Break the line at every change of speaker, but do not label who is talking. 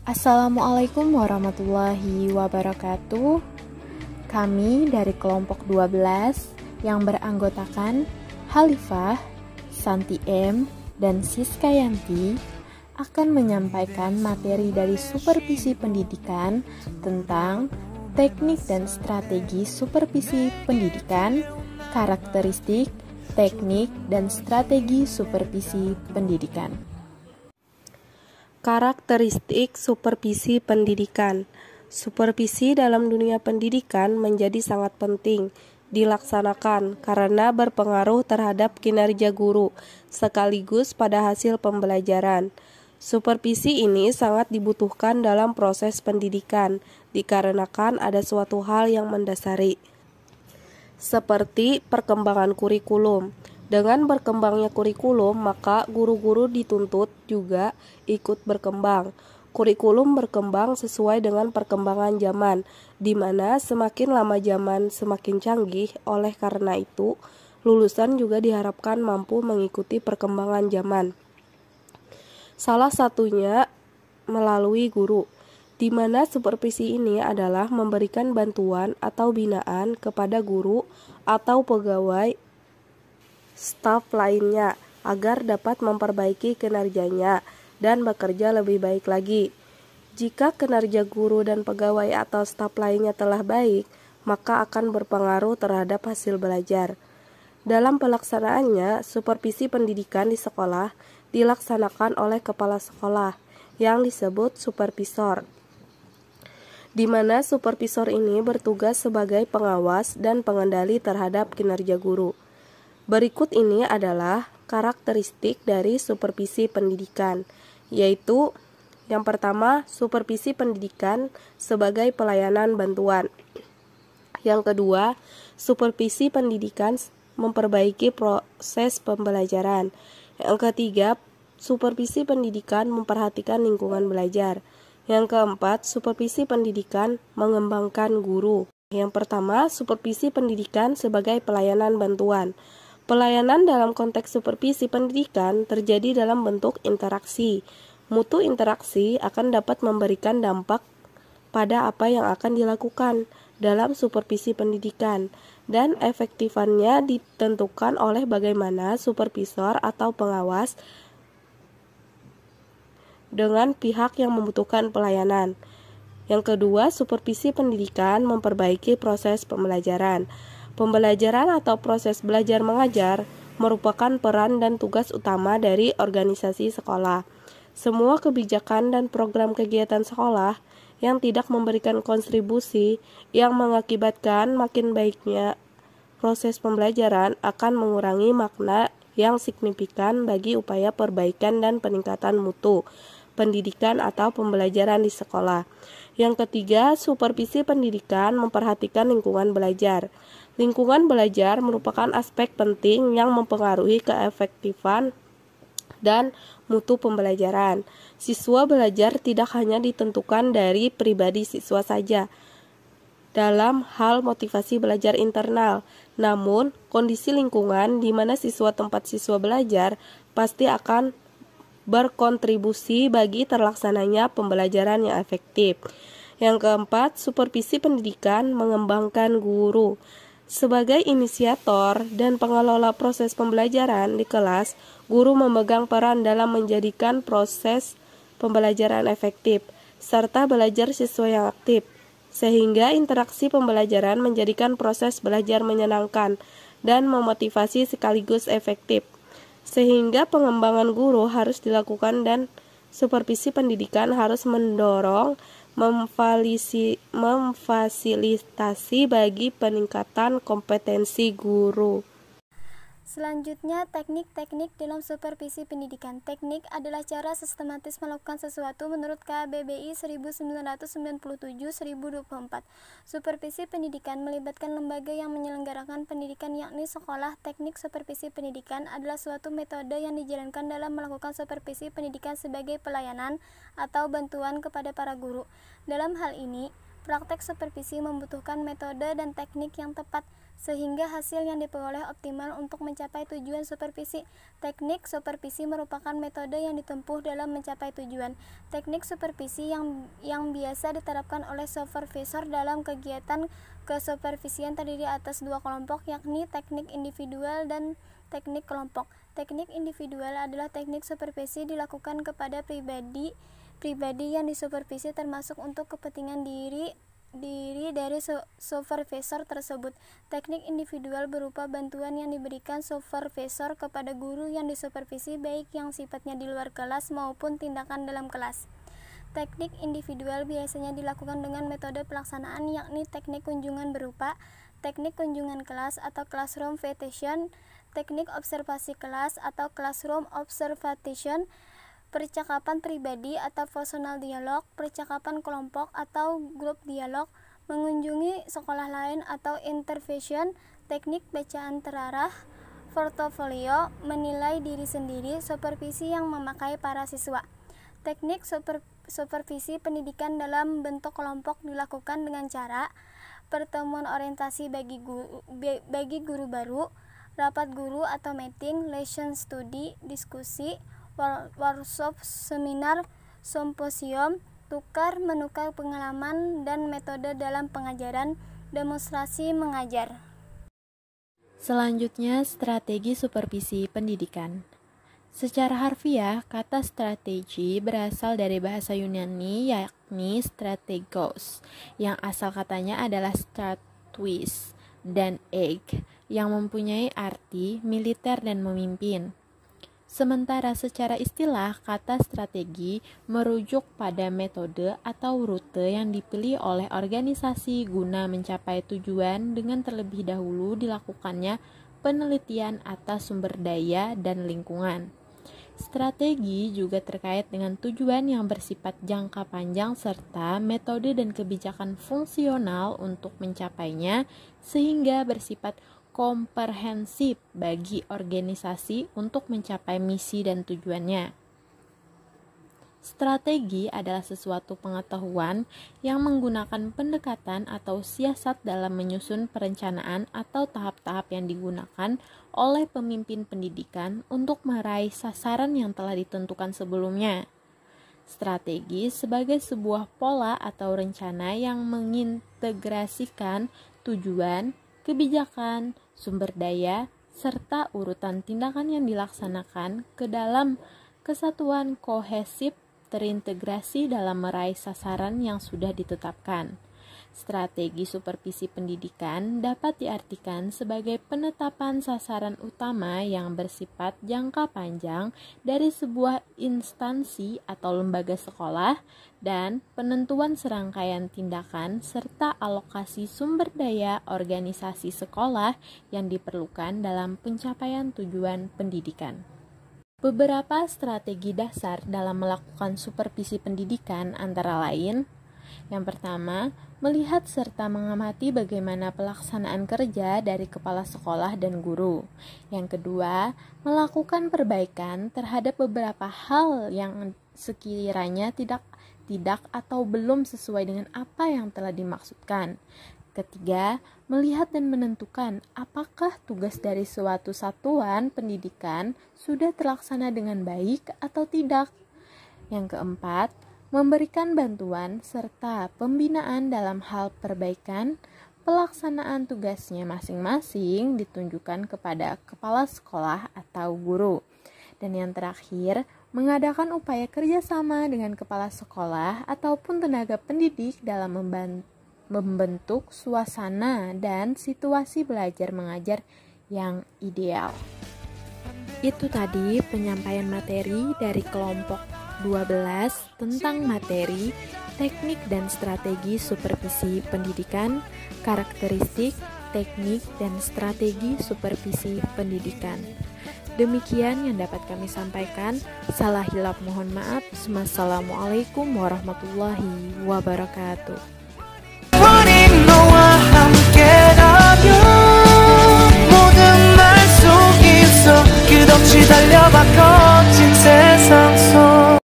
Assalamualaikum warahmatullahi wabarakatuh. Kami dari kelompok 12 yang beranggotakan Halifah, Santi M, dan Siska Yanti akan menyampaikan materi dari supervisi pendidikan tentang teknik dan strategi supervisi pendidikan, karakteristik, teknik, dan strategi supervisi pendidikan.
Karakteristik supervisi pendidikan. Supervisi dalam dunia pendidikan menjadi sangat penting dilaksanakan karena berpengaruh terhadap kinerja guru sekaligus pada hasil pembelajaran. Supervisi ini sangat dibutuhkan dalam proses pendidikan dikarenakan ada suatu hal yang mendasari seperti perkembangan kurikulum. Dengan berkembangnya kurikulum, maka guru-guru dituntut juga ikut berkembang. Kurikulum berkembang sesuai dengan perkembangan zaman, di mana semakin lama zaman semakin canggih. Oleh karena itu, lulusan juga diharapkan mampu mengikuti perkembangan zaman. Salah satunya melalui guru, di mana supervisi ini adalah memberikan bantuan atau binaan kepada guru atau pegawai staf lainnya agar dapat memperbaiki kinerjanya dan bekerja lebih baik lagi. Jika kinerja guru dan pegawai atau staf lainnya telah baik, maka akan berpengaruh terhadap hasil belajar. Dalam pelaksanaannya, supervisi pendidikan di sekolah dilaksanakan oleh kepala sekolah yang disebut supervisor, di mana supervisor ini bertugas sebagai pengawas dan pengendali terhadap kinerja guru. Berikut ini adalah karakteristik dari supervisi pendidikan, yaitu yang pertama, supervisi pendidikan sebagai pelayanan bantuan. Yang kedua, supervisi pendidikan memperbaiki proses pembelajaran. Yang ketiga, supervisi pendidikan memperhatikan lingkungan belajar. Yang keempat, supervisi pendidikan mengembangkan guru. Yang pertama, supervisi pendidikan sebagai pelayanan bantuan. Pelayanan dalam konteks supervisi pendidikan terjadi dalam bentuk interaksi. Mutu interaksi akan dapat memberikan dampak pada apa yang akan dilakukan dalam supervisi pendidikan, dan efektifannya ditentukan oleh bagaimana supervisor atau pengawas dengan pihak yang membutuhkan pelayanan. Yang kedua, supervisi pendidikan memperbaiki proses pembelajaran. Pembelajaran atau proses belajar mengajar merupakan peran dan tugas utama dari organisasi sekolah. Semua kebijakan dan program kegiatan sekolah yang tidak memberikan kontribusi yang mengakibatkan makin baiknya proses pembelajaran akan mengurangi makna yang signifikan bagi upaya perbaikan dan peningkatan mutu pendidikan atau pembelajaran di sekolah. Yang ketiga, supervisi pendidikan memperhatikan lingkungan belajar. Lingkungan belajar merupakan aspek penting yang mempengaruhi keefektifan dan mutu pembelajaran. Siswa belajar tidak hanya ditentukan dari pribadi siswa saja dalam hal motivasi belajar internal, namun kondisi lingkungan di mana tempat siswa belajar pasti akan berkontribusi bagi terlaksananya pembelajaran yang efektif. Yang keempat, supervisi pendidikan mengembangkan guru. Sebagai inisiator dan pengelola proses pembelajaran di kelas, guru memegang peran dalam menjadikan proses pembelajaran efektif, serta belajar siswa yang aktif, sehingga interaksi pembelajaran menjadikan proses belajar menyenangkan dan memotivasi sekaligus efektif. Sehingga pengembangan guru harus dilakukan dan supervisi pendidikan harus mendorong memfasilitasi bagi peningkatan kompetensi guru.
Selanjutnya, teknik-teknik dalam supervisi pendidikan. Teknik adalah cara sistematis melakukan sesuatu menurut KBBI 1997-1024. Supervisi pendidikan melibatkan lembaga yang menyelenggarakan pendidikan yakni sekolah. Teknik supervisi pendidikan adalah suatu metode yang dijalankan dalam melakukan supervisi pendidikan sebagai pelayanan atau bantuan kepada para guru. Dalam hal ini, praktek supervisi membutuhkan metode dan teknik yang tepat sehingga hasil yang diperoleh optimal untuk mencapai tujuan supervisi. Teknik supervisi merupakan metode yang ditempuh dalam mencapai tujuan. Teknik supervisi yang biasa diterapkan oleh supervisor dalam kegiatan kesupervisian terdiri atas dua kelompok, yakni teknik individual dan teknik kelompok. Teknik individual adalah teknik supervisi dilakukan kepada pribadi yang disupervisi, termasuk untuk kepentingan diri dari supervisor tersebut. Teknik individual berupa bantuan yang diberikan supervisor kepada guru yang disupervisi, baik yang sifatnya di luar kelas maupun tindakan dalam kelas. Teknik individual biasanya dilakukan dengan metode pelaksanaan, yakni teknik kunjungan berupa teknik kunjungan kelas atau classroom visitation, teknik observasi kelas atau classroom observation, percakapan pribadi atau personal dialog, percakapan kelompok atau grup dialog, mengunjungi sekolah lain atau intervention, teknik bacaan terarah, portofolio, menilai diri sendiri, supervisi yang memakai para siswa. Teknik supervisi pendidikan dalam bentuk kelompok dilakukan dengan cara pertemuan orientasi bagi guru baru, rapat guru atau meeting, lesson study, diskusi, workshop, seminar, simposium, tukar-menukar pengalaman dan metode dalam pengajaran, demonstrasi mengajar.
Selanjutnya, strategi supervisi pendidikan. Secara harfiah, kata strategi berasal dari bahasa Yunani yakni strategos, yang asal katanya adalah strategos, dan egg, yang mempunyai arti militer dan memimpin. Sementara secara istilah, kata strategi merujuk pada metode atau rute yang dipilih oleh organisasi guna mencapai tujuan dengan terlebih dahulu dilakukannya penelitian atas sumber daya dan lingkungan. Strategi juga terkait dengan tujuan yang bersifat jangka panjang serta metode dan kebijakan fungsional untuk mencapainya sehingga bersifat komprehensif bagi organisasi untuk mencapai misi dan tujuannya. Strategi adalah sesuatu pengetahuan yang menggunakan pendekatan atau siasat dalam menyusun perencanaan atau tahap-tahap yang digunakan oleh pemimpin pendidikan untuk meraih sasaran yang telah ditentukan sebelumnya. Strategi sebagai sebuah pola atau rencana yang mengintegrasikan tujuan, kebijakan, sumber daya, serta urutan tindakan yang dilaksanakan ke dalam kesatuan kohesif terintegrasi dalam meraih sasaran yang sudah ditetapkan. Strategi supervisi pendidikan dapat diartikan sebagai penetapan sasaran utama yang bersifat jangka panjang dari sebuah instansi atau lembaga sekolah dan penentuan serangkaian tindakan serta alokasi sumber daya organisasi sekolah yang diperlukan dalam pencapaian tujuan pendidikan. Beberapa strategi dasar dalam melakukan supervisi pendidikan antara lain: yang pertama, melihat serta mengamati bagaimana pelaksanaan kerja dari kepala sekolah dan guru. Yang kedua, melakukan perbaikan terhadap beberapa hal yang sekiranya tidak atau belum sesuai dengan apa yang telah dimaksudkan. Ketiga, melihat dan menentukan apakah tugas dari suatu satuan pendidikan sudah terlaksana dengan baik atau tidak. Yang keempat, memberikan bantuan serta pembinaan dalam hal perbaikan pelaksanaan tugasnya masing-masing ditunjukkan kepada kepala sekolah atau guru. Dan yang terakhir, mengadakan upaya kerjasama dengan kepala sekolah ataupun tenaga pendidik dalam membentuk suasana dan situasi belajar mengajar yang ideal. Itu tadi penyampaian materi dari kelompok 12 tentang materi teknik dan strategi supervisi pendidikan, karakteristik, teknik, dan strategi supervisi pendidikan. Demikian yang dapat kami sampaikan. Salah hilap mohon maaf. Wassalamualaikum warahmatullahi wabarakatuh.
끝없이 달려봐 거친 세상 속